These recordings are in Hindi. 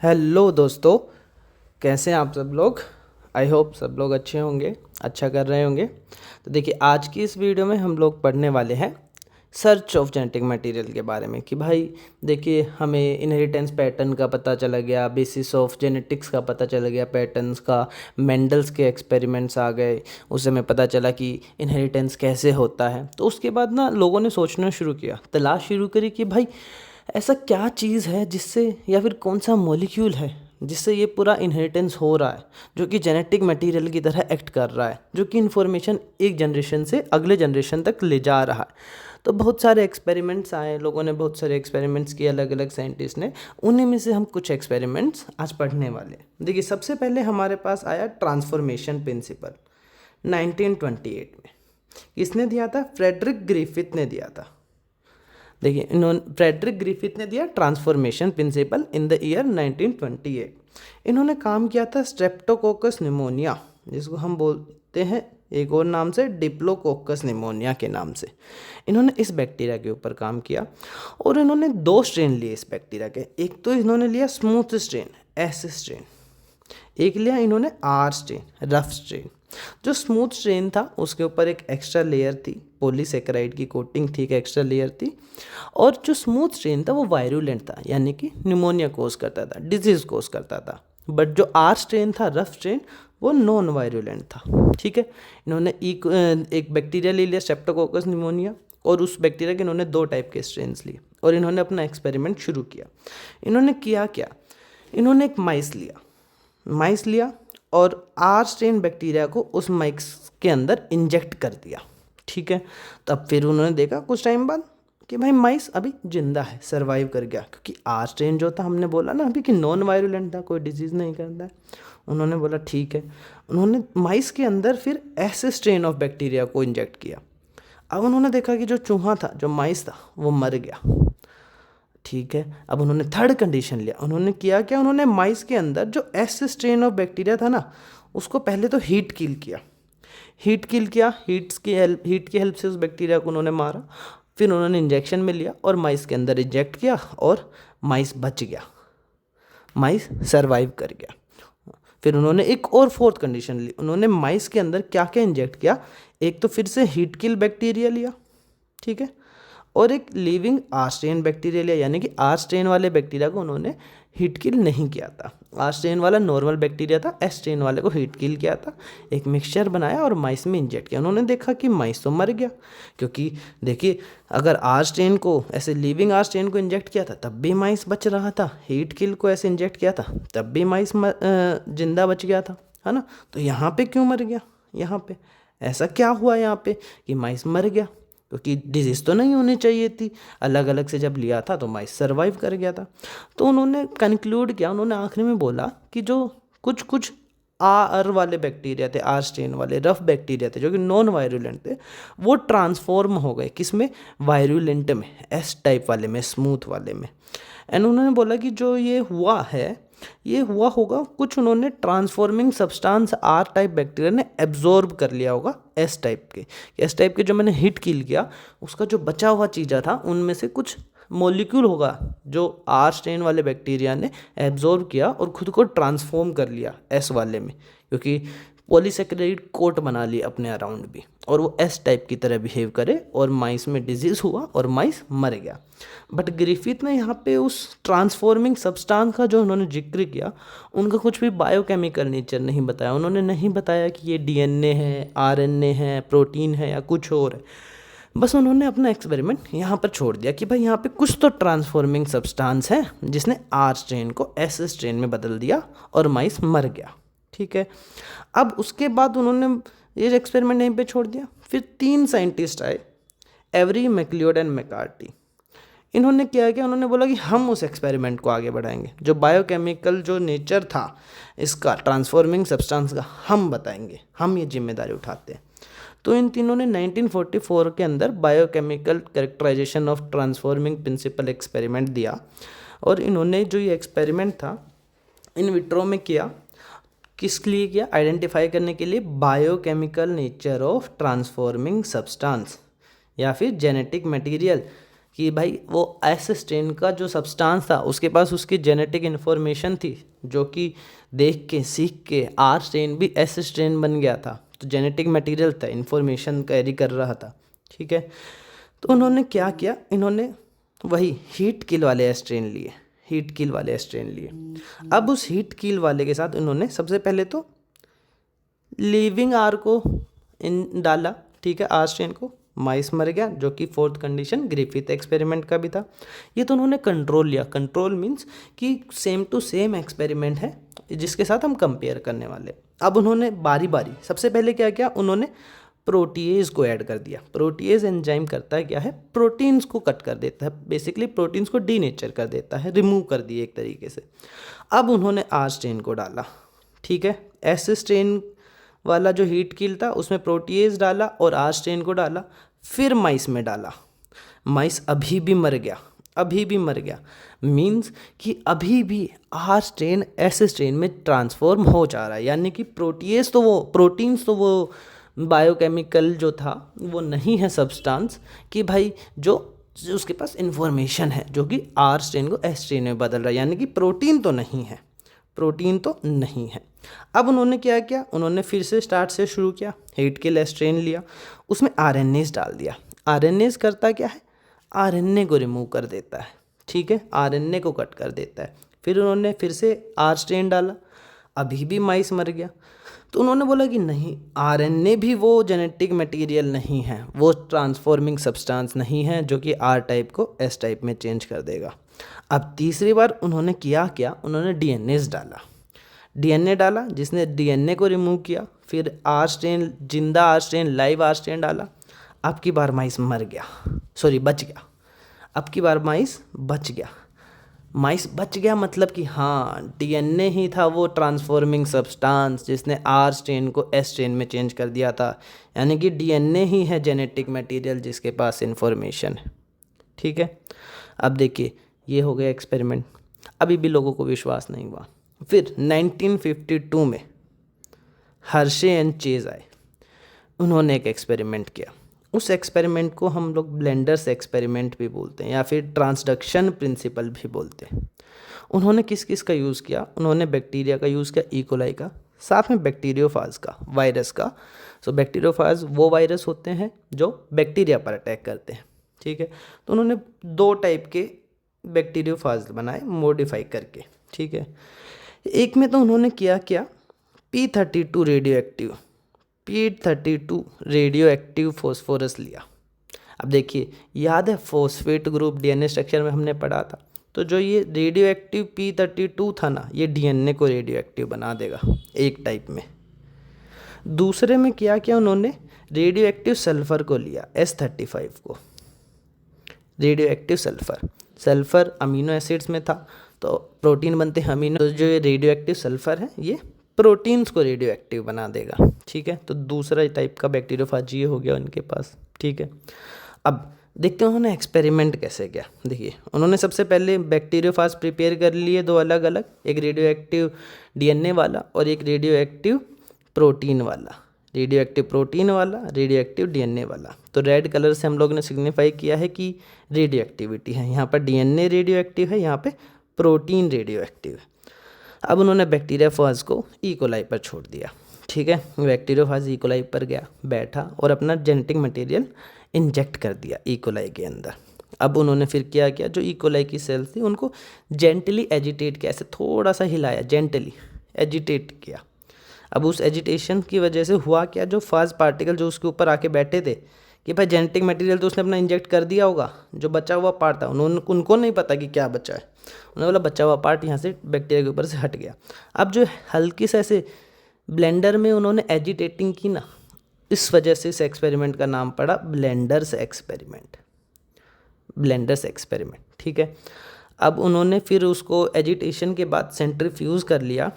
हेलो दोस्तों, कैसे हैं आप सब लोग। आई होप सब लोग अच्छे होंगे, अच्छा कर रहे होंगे। तो देखिए, आज की इस वीडियो में हम लोग पढ़ने वाले हैं सर्च ऑफ जेनेटिक मटेरियल के बारे में कि भाई देखिए, हमें इनहेरिटेंस पैटर्न का पता चला गया, बेसिस ऑफ जेनेटिक्स का पता चला गया, पैटर्न्स का, मेंडल्स के एक्सपेरिमेंट्स आ गए, उससे हमें पता चला कि इनहेरिटेंस कैसे होता है। तो उसके बाद ना लोगों ने सोचना शुरू किया, तलाश शुरू करी कि भाई ऐसा क्या चीज़ है जिससे, या फिर कौन सा मॉलिक्यूल है जिससे ये पूरा इनहेरिटेंस हो रहा है, जो कि जेनेटिक मटेरियल की तरह एक्ट कर रहा है, जो कि इन्फॉर्मेशन एक जनरेशन से अगले जनरेशन तक ले जा रहा है। तो बहुत सारे एक्सपेरिमेंट्स आए, लोगों ने बहुत सारे एक्सपेरिमेंट्स किए, अलग अलग साइंटिस्ट ने। उन्हीं में से हम कुछ एक्सपेरिमेंट्स आज पढ़ने वाले हैं। देखिए, सबसे पहले हमारे पास आया ट्रांसफॉर्मेशन प्रिंसिपल 1928 में। किसने दिया था? फ्रेडरिक ग्रिफिथ ने दिया था। देखिए, इन्होंने फ्रेडरिक ग्रिफिथ ने दिया transformation principle in the year 1928। इन्होंने काम किया था स्ट्रेप्टोकोकस निमोनिया, जिसको हम बोलते हैं एक और नाम से डिप्लोकोकस निमोनिया के नाम से। इन्होंने इस बैक्टीरिया के ऊपर काम किया और इन्होंने दो स्ट्रेन लिए इस बैक्टीरिया के। एक तो इन्होंने लिया स्मूथ स्ट्रेन, एस स्ट्रेन। एक लिया इन्होंने आर स्ट्रेन, रफ स्ट्रेन। जो स्मूथ स्ट्रेन था उसके ऊपर एक एक्स्ट्रा लेयर थी, पॉलीसेकेराइड की कोटिंग थी, एक एक्स्ट्रा लेयर थी। और जो स्मूथ स्ट्रेन था वो वायरुलेंट था, यानी कि निमोनिया कोज करता था, डिजीज कोज करता था। बट जो आर स्ट्रेन था, रफ स्ट्रेन, वो नॉन वायरुलेंट था। ठीक है, इन्होंने एक बैक्टीरिया ले लिया स्ट्रेप्टोकोकस निमोनिया, और उस बैक्टीरिया के इन्होंने दो टाइप के स्ट्रेन्स लिए और इन्होंने अपना एक्सपेरिमेंट शुरू किया। इन्होंने किया क्या, इन्होंने एक माइस लिया और आर स्ट्रेन बैक्टीरिया को उस माइस के अंदर इंजेक्ट कर दिया। ठीक है, तब फिर उन्होंने देखा कुछ टाइम बाद कि भाई माइस अभी जिंदा है, सरवाइव कर गया, क्योंकि आर स्ट्रेन जो था, हमने बोला ना अभी कि नॉन वायरुलेंट था, कोई डिजीज़ नहीं करता है। उन्होंने बोला ठीक है। उन्होंने माइस के अंदर फिर ऐसे स्ट्रेन ऑफ बैक्टीरिया को इंजेक्ट किया। अब उन्होंने देखा कि जो चूहा था, जो माइस था, वो मर गया। ठीक है, अब उन्होंने थर्ड कंडीशन लिया। उन्होंने किया क्या, उन्होंने माइस के अंदर जो एस स्ट्रेन ऑफ बैक्टीरिया था ना, उसको पहले तो हीट किल किया, हीट की हेल्प से उस बैक्टीरिया को उन्होंने मारा। फिर उन्होंने इंजेक्शन में लिया और माइस के अंदर इंजेक्ट किया और माइस बच गया, माइस सरवाइव कर गया। फिर उन्होंने एक और फोर्थ कंडीशन ली। उन्होंने माइस के अंदर क्या क्या इंजेक्ट किया, एक तो फिर से हीट किल बैक्टीरिया लिया, ठीक है, और एक लिविंग आर स्ट्रेन बैक्टीरिया लिया, यानी कि आर स्ट्रेन वाले बैक्टीरिया को उन्होंने हीट किल नहीं किया था। आर स्ट्रेन वाला नॉर्मल बैक्टीरिया था, एस स्ट्रेन वाले को हीट किल किया था। एक मिक्सचर बनाया और माइस में इंजेक्ट किया। उन्होंने देखा कि माइस तो मर गया, क्योंकि देखिए, अगर आर स्ट्रेन को ऐसे लिविंग आर स्ट्रेन को इंजेक्ट किया था तब भी माइस बच रहा था, हीट किल को ऐसे इंजेक्ट किया था तब भी माइस जिंदा बच गया था, है ना। तो यहाँ पे क्यों मर गया, यहाँ पे ऐसा क्या हुआ यहाँ पे कि माइस मर गया, क्योंकि डिजीज़ तो नहीं होनी चाहिए थी। अलग अलग से जब लिया था तो माइस सर्वाइव कर गया था। तो उन्होंने कंक्लूड किया, उन्होंने आखिरी में बोला कि जो कुछ कुछ आर वाले बैक्टीरिया थे, आर स्ट्रेन वाले रफ बैक्टीरिया थे, जो कि नॉन वायरुलेंट थे, वो ट्रांसफॉर्म हो गए किस में, वायरुलेंट में, एस टाइप वाले में, स्मूथ वाले में। एंड उन्होंने बोला कि जो ये हुआ है, ये हुआ होगा कुछ, उन्होंने transforming substance R type bacteria ने एब्जॉर्ब कर लिया होगा एस टाइप के जो मैंने हिट किल किया, उसका जो बचा हुआ चीज़ा था उनमें से कुछ मॉलिक्यूल होगा जो आर स्ट्रेन वाले बैक्टीरिया ने एब्जॉर्ब किया और खुद को ट्रांसफॉर्म कर लिया एस वाले में, क्योंकि पॉलीसेकेराइड कोट बना ली अपने अराउंड भी, और वो एस टाइप की तरह बिहेव करे, और माइस में डिजीज़ हुआ और माइस मर गया। बट ग्रिफिथ ने यहाँ पे उस ट्रांसफॉर्मिंग सब्सटेंस का जो उन्होंने जिक्र किया, उनका कुछ भी बायोकेमिकल नेचर नहीं बताया। उन्होंने नहीं बताया कि ये डीएनए है, आरएनए है, प्रोटीन है या कुछ और है। बस उन्होंने अपना एक्सपेरिमेंट यहाँ पर छोड़ दिया कि भाई यहाँ पे कुछ तो ट्रांसफॉर्मिंग सब्सटेंस है जिसने आर स्ट्रेन को एस स्ट्रेन में बदल दिया और माइस मर गया। ठीक है, अब उसके बाद उन्होंने ये एक्सपेरिमेंट यहीं पे छोड़ दिया। फिर तीन साइंटिस्ट आए, एवरी, मैक्लियोड एंड मैकार्टी। इन्होंने क्या किया, उन्होंने बोला कि हम उस एक्सपेरिमेंट को आगे बढ़ाएंगे, जो बायोकेमिकल जो नेचर था इसका, ट्रांसफॉर्मिंग सब्सटेंस का, हम बताएंगे, हम ये जिम्मेदारी उठाते हैं। तो इन तीनों ने 1944 के अंदर biochemical characterization of transforming principle experiment दिया। और इन्होंने जो ये एक्सपेरिमेंट था इन विट्रो में किया, किस लिए किया, आइडेंटिफाई करने के लिए biochemical nature of transforming substance या फिर जेनेटिक मटेरियल कि भाई वो एस स्ट्रेन का जो सब्सटेंस था उसके पास उसकी जेनेटिक इन्फॉर्मेशन थी, जो कि देख के सीख के आर स्ट्रेन भी एस स्ट्रेन बन गया था। तो जेनेटिक मटेरियल था, इन्फॉर्मेशन कैरी कर रहा था, ठीक है। तो उन्होंने क्या किया, इन्होंने वही हीट किल वाले स्ट्रेन लिए, हीट किल वाले स्ट्रेन लिए। अब उस हीट किल वाले के साथ उन्होंने सबसे पहले तो लिविंग आर को इन डाला, ठीक है, आर स्ट्रेन को, माइस मर गया, जो कि फोर्थ कंडीशन ग्रिफिथ एक्सपेरिमेंट का भी था। ये तो उन्होंने कंट्रोल लिया। कंट्रोल मीन्स कि सेम टू सेम एक्सपेरिमेंट है जिसके साथ हम कंपेयर करने वाले। अब उन्होंने बारी बारी सबसे पहले क्या किया, उन्होंने प्रोटीएज को ऐड कर दिया। प्रोटीएज एंजाइम करता है क्या है, प्रोटीन्स को कट कर देता है, बेसिकली प्रोटीन्स को डीनेचर कर देता है, रिमूव कर दिए एक तरीके से। अब उन्होंने आर स्ट्रेन को डाला, ठीक है। एस स्ट्रेन वाला जो हीट किल था उसमें प्रोटीएज डाला और आर स्ट्रेन को डाला, फिर माइस में डाला। माइस अभी भी मर गया, अभी भी मर गया, मीन्स कि अभी भी आर स्ट्रेन एस स्ट्रेन में ट्रांसफॉर्म हो जा रहा है। यानी कि प्रोटीएज तो वो प्रोटीन्स तो वो बायोकेमिकल जो था वो नहीं है सब्सटेंस कि भाई जो उसके पास इन्फॉर्मेशन है जो कि आर स्ट्रेन को एस स्ट्रेन में बदल रहा है, यानी कि प्रोटीन तो नहीं है, प्रोटीन तो नहीं है। अब उन्होंने क्या किया, उन्होंने फिर से स्टार्ट से शुरू किया, हीट किल स्ट्रेन लिया, उसमें आरएनएस डाल दिया। आरएनएस करता क्या है, आरएनए को रिमूव कर देता है, ठीक है, आरएनए को कट कर देता है। फिर उन्होंने फिर से आर स्ट्रेन डाला, अभी भी माइस मर गया। तो उन्होंने बोला कि नहीं, आरएनए भी वो जेनेटिक मटेरियल नहीं है, वो ट्रांसफॉर्मिंग सब्सटेंस नहीं है जो कि आर टाइप को एस टाइप में चेंज कर देगा। अब तीसरी बार उन्होंने किया क्या, उन्होंने डीएनएस डाला, डीएनए डाला जिसने डीएनए को रिमूव किया। फिर आर स्ट्रेन, जिंदा R strain, live R strain डाला। अब की बार माइस मर गया, सॉरी बच गया, अब की बार माइस बच गया। माइस बच गया मतलब कि हाँ, डीएनए ही था वो ट्रांसफॉर्मिंग सब्सटेंस जिसने आर स्ट्रेन को एस स्ट्रेन में चेंज कर दिया था। यानी कि डीएनए ही है जेनेटिक मटेरियल जिसके पास इन्फॉर्मेशन है, ठीक है। अब देखिए, ये हो गया एक्सपेरिमेंट, अभी भी लोगों को विश्वास नहीं हुआ। फिर 1952 में हर्शे एंड चेज आए, उन्होंने एक एक्सपेरिमेंट किया। उस एक्सपेरिमेंट को हम लोग ब्लेंडर्स एक्सपेरिमेंट भी बोलते हैं या फिर ट्रांसडक्शन प्रिंसिपल भी बोलते हैं। उन्होंने किस किस का यूज़ किया, उन्होंने बैक्टीरिया का यूज़ किया, इकोलाई का, साथ में बैक्टीरियोफाज का, वायरस का। सो बैक्टीरियोफाज वो वायरस होते हैं जो बैक्टीरिया पर अटैक करते हैं, ठीक है। तो उन्होंने 2 टाइप के बैक्टीरियोफाज बनाए मॉडिफाई करके, ठीक है। एक में तो उन्होंने किया क्या, P32 रेडियो एक्टिव फॉस्फोरस लिया। अब देखिए, याद है फॉस्फेट ग्रुप डीएनए स्ट्रक्चर में हमने पढ़ा था, तो जो ये रेडियो एक्टिव P32 था ना, ये डीएनए को रेडियो एक्टिव बना देगा एक टाइप में। दूसरे में क्या किया उन्होंने, रेडियो एक्टिव सल्फर को लिया, S35 को, radio active sulphur amino acids में था तो प्रोटीन बनते हैं अमीनो, तो जो ये रेडियो एक्टिव सल्फर है ये प्रोटीन्स को रेडियो एक्टिव बना देगा, ठीक है। तो दूसरा टाइप का बैक्टीरियोफाज ये हो गया उनके पास, ठीक है। अब देखते हैं उन्होंने एक्सपेरिमेंट कैसे किया। देखिए, उन्होंने सबसे पहले बैक्टीरियोफाज प्रिपेयर कर लिए 2 अलग अलग, एक रेडियो एक्टिव डीएनए वाला और एक रेडियो एक्टिव प्रोटीन वाला, रेडियो एक्टिव प्रोटीन वाला, रेडियो एक्टिव डीएनए वाला। तो रेड कलर से हम लोग ने सिग्निफाई किया है कि रेडियो एक्टिविटी है, यहाँ पर डीएनए रेडियो एक्टिव है, यहाँ पे प्रोटीन रेडियो एक्टिव है। अब उन्होंने बैक्टीरियोफाज को इकोलाई पर छोड़ दिया, ठीक है। बैक्टीरियोफाज इकोलाई पर गया, बैठा और अपना जेनेटिक मटेरियल इंजेक्ट कर दिया इकोलाई के अंदर। अब उन्होंने फिर क्या किया, जो इकोलाई की सेल्स थी उनको जेंटली एजिटेट किया, ऐसे थोड़ा सा हिलाया, जेंटली एजिटेट किया। अब उस एजिटेशन की वजह से हुआ क्या, जो फाज पार्टिकल जो उसके ऊपर आके बैठे थे कि भाई जेनेटिक मटेरियल तो उसने अपना इंजेक्ट कर दिया होगा, जो बचा हुआ पार्ट था उनको नहीं पता कि क्या बचा है, उन्होंने बोला बचा हुआ पार्ट यहाँ से बैक्टीरिया के ऊपर से हट गया। अब जो हल्की से ऐसे ब्लेंडर में उन्होंने एजिटेटिंग की ना, इस वजह से इस एक्सपेरिमेंट का नाम पड़ा ब्लेंडर्स एक्सपेरिमेंट, ब्लेंडर्स एक्सपेरिमेंट, ठीक है। अब उन्होंने फिर उसको एजिटेशन के बाद सेंट्रीफ्यूज कर लिया।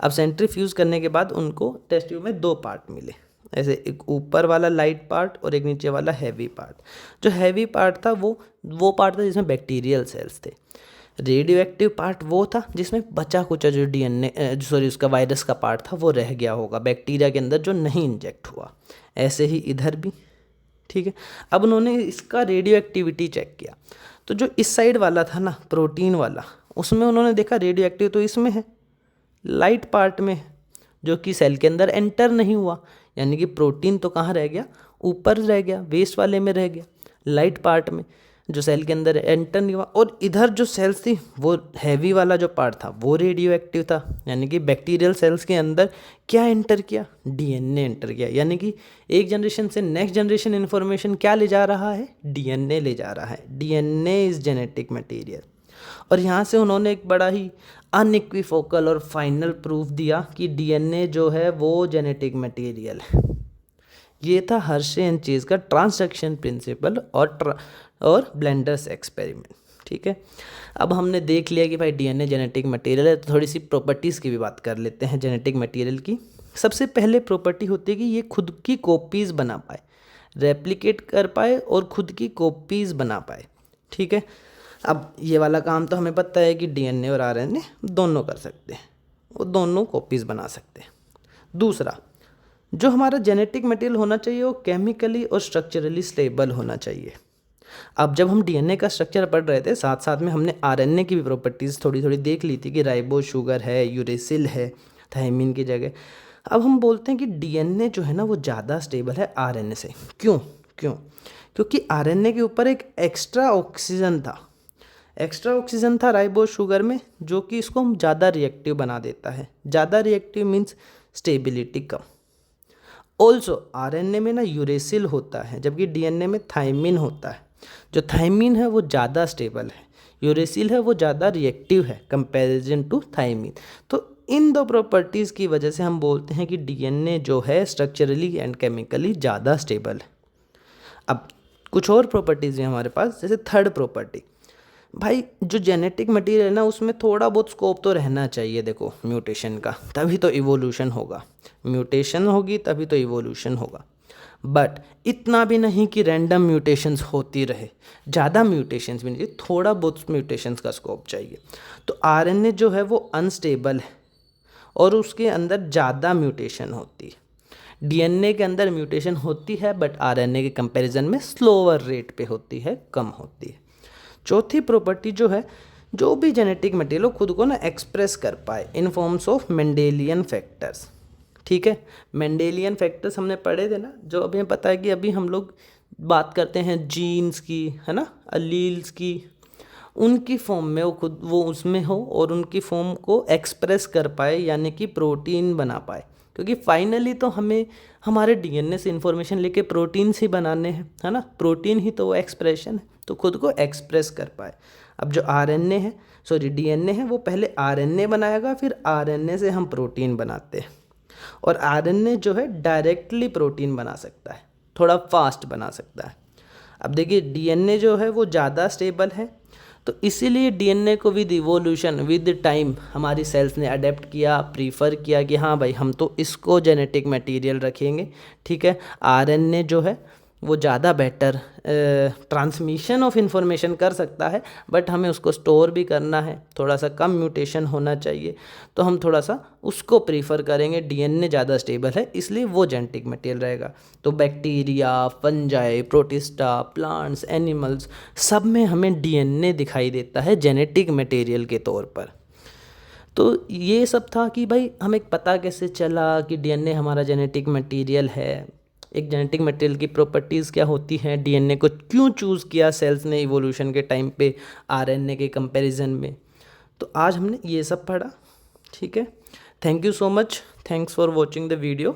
अब सेंट्रीफ्यूज करने के बाद उनको टेस्ट ट्यूब में 2 पार्ट मिले, ऐसे एक ऊपर वाला लाइट पार्ट और एक नीचे वाला हैवी पार्ट। जो हैवी पार्ट था वो पार्ट था जिसमें बैक्टीरियल सेल्स थे। रेडियो एक्टिव पार्ट वो था जिसमें बचा कुचा जो उसका वायरस का पार्ट था वो रह गया होगा बैक्टीरिया के अंदर जो नहीं इंजेक्ट हुआ। ऐसे ही इधर भी, ठीक है। अब उन्होंने इसका रेडियो एक्टिविटी चेक किया, तो जो इस साइड वाला था ना प्रोटीन वाला, उसमें उन्होंने देखा रेडियो एक्टिव तो इसमें है, लाइट पार्ट में है, जो कि सेल के अंदर एंटर नहीं हुआ, यानी कि प्रोटीन तो कहाँ रह गया, ऊपर रह गया, वेस्ट वाले में रह गया, लाइट पार्ट में जो सेल के अंदर एंटर नहीं हुआ। और इधर जो सेल्स थी वो हैवी वाला जो पार्ट था वो रेडियो एक्टिव था, यानी कि बैक्टीरियल सेल्स के अंदर क्या एंटर किया, डीएनए एंटर किया। यानी कि एक जनरेशन से नेक्स्ट जनरेशन इन्फॉर्मेशन क्या ले जा रहा है, डीएनए ले जा रहा है। DNA is genetic material. और यहाँ से उन्होंने एक बड़ा ही अनइक्विफोकल और फाइनल प्रूफ दिया कि डीएनए जो है वो जेनेटिक मटेरियल है। ये था हर्शे एंड चेज का ट्रांसडक्शन प्रिंसिपल और ब्लेंडर्स एक्सपेरिमेंट। ठीक है, अब हमने देख लिया कि भाई डीएनए जेनेटिक मटेरियल है, तो थोड़ी सी प्रॉपर्टीज़ की भी बात कर लेते हैं जेनेटिक मटेरियल की। सबसे पहले प्रॉपर्टी होती है कि ये खुद की कॉपीज़ बना पाए, रेप्लिकेट कर पाए और खुद की कॉपीज़ बना पाए। ठीक है, अब ये वाला काम तो हमें पता है कि डीएनए और आरएनए दोनों कर सकते हैं, वो दोनों कॉपीज़ बना सकते हैं। दूसरा, जो हमारा जेनेटिक मटेरियल होना चाहिए वो केमिकली और स्ट्रक्चरली स्टेबल होना चाहिए। अब जब हम डीएनए का स्ट्रक्चर पढ़ रहे थे, साथ साथ में हमने आरएनए की भी प्रॉपर्टीज़ थोड़ी थोड़ी देख ली थी कि राइबो शुगर है, यूरेसिल है थायमिन की जगह। अब हम बोलते हैं कि डीएनए जो है ना वो ज़्यादा स्टेबल है आरएनए से। क्यों? क्योंकि आरएनए के ऊपर एक एक्स्ट्रा ऑक्सीजन था राइबो शुगर में, जो कि इसको हम ज़्यादा रिएक्टिव बना देता है। ज़्यादा रिएक्टिव मीन्स स्टेबिलिटी कम। ऑल्सो आरएनए में ना यूरेसिल होता है, जबकि डीएनए में थायमिन होता है। जो थायमिन है वो ज़्यादा स्टेबल है, यूरेसिल है वो ज़्यादा रिएक्टिव है कंपैरिजन टू थायमिन। तो इन दो प्रॉपर्टीज़ की वजह से हम बोलते हैं कि डीएनए जो है स्ट्रक्चरली एंड केमिकली ज़्यादा स्टेबल है। अब कुछ और प्रॉपर्टीज़ हैं हमारे पास, जैसे थर्ड प्रॉपर्टी, भाई जो जेनेटिक मटेरियल है ना उसमें थोड़ा बहुत स्कोप तो रहना चाहिए। देखो म्यूटेशन का, तभी तो इवोल्यूशन होगा, म्यूटेशन होगी तभी तो इवोल्यूशन होगा। बट इतना भी नहीं कि रैंडम म्यूटेशंस होती रहे, ज़्यादा म्यूटेशंस भी नहीं, थोड़ा बहुत म्यूटेशंस का स्कोप चाहिए। तो आरएनए जो है वो अनस्टेबल है और उसके अंदर ज़्यादा म्यूटेशन होती है। डीएनए के अंदर म्यूटेशन होती है बट आरएनए के कंपैरिजन में स्लोअर रेट पे होती है, कम होती है। चौथी प्रॉपर्टी जो है, जो भी जेनेटिक मटेरियल हो खुद को ना एक्सप्रेस कर पाए इन फॉर्म्स ऑफ मेंडेलियन फैक्टर्स। ठीक है, मेंडेलियन फैक्टर्स हमने पढ़े थे ना, जो अभी हमें पता है कि अभी हम लोग बात करते हैं जीन्स की, है ना, अलील्स की, उनकी फॉर्म में वो उसमें हो और उनकी फॉर्म को एक्सप्रेस कर पाए, यानी कि प्रोटीन बना पाए। क्योंकि फाइनली तो हमें हमारे डीएनए से इन्फॉर्मेशन लेके प्रोटीन्स ही बनाने हैं, है ना, प्रोटीन ही तो वो एक्सप्रेशन है, तो खुद को एक्सप्रेस कर पाए। अब जो डीएनए है वो पहले आरएनए बनाएगा, फिर आरएनए से हम प्रोटीन बनाते हैं। और आरएनए जो है डायरेक्टली प्रोटीन बना सकता है, थोड़ा फास्ट बना सकता है। अब देखिए डीएनए जो है वो ज़्यादा स्टेबल है, तो इसीलिए डीएनए को विद इवोल्यूशन विद टाइम हमारी सेल्स ने अडेप्ट किया, प्रीफर किया कि हाँ भाई हम तो इसको जेनेटिक मटेरियल रखेंगे। ठीक है, आरएनए जो है वो ज़्यादा बेटर ट्रांसमिशन ऑफ इंफॉर्मेशन कर सकता है, बट हमें उसको स्टोर भी करना है, थोड़ा सा कम म्यूटेशन होना चाहिए, तो हम थोड़ा सा उसको प्रीफर करेंगे। डीएनए ज़्यादा स्टेबल है इसलिए वो जेनेटिक मटेरियल रहेगा। तो bacteria, fungi, protista, plants, animals, सब में हमें डीएनए दिखाई देता है जेनेटिक मटेरियल के तौर पर। तो ये सब था कि भाई हमें पता कैसे चला कि डीएनए हमारा जेनेटिक मटेरियल है, एक जेनेटिक मटेरियल की प्रॉपर्टीज़ क्या होती हैं, डीएनए को क्यों चूज़ किया सेल्स ने इवोल्यूशन के टाइम पे आरएनए के कंपैरिजन में। तो आज हमने ये सब पढ़ा। ठीक है, thank you so much, thanks for watching the video.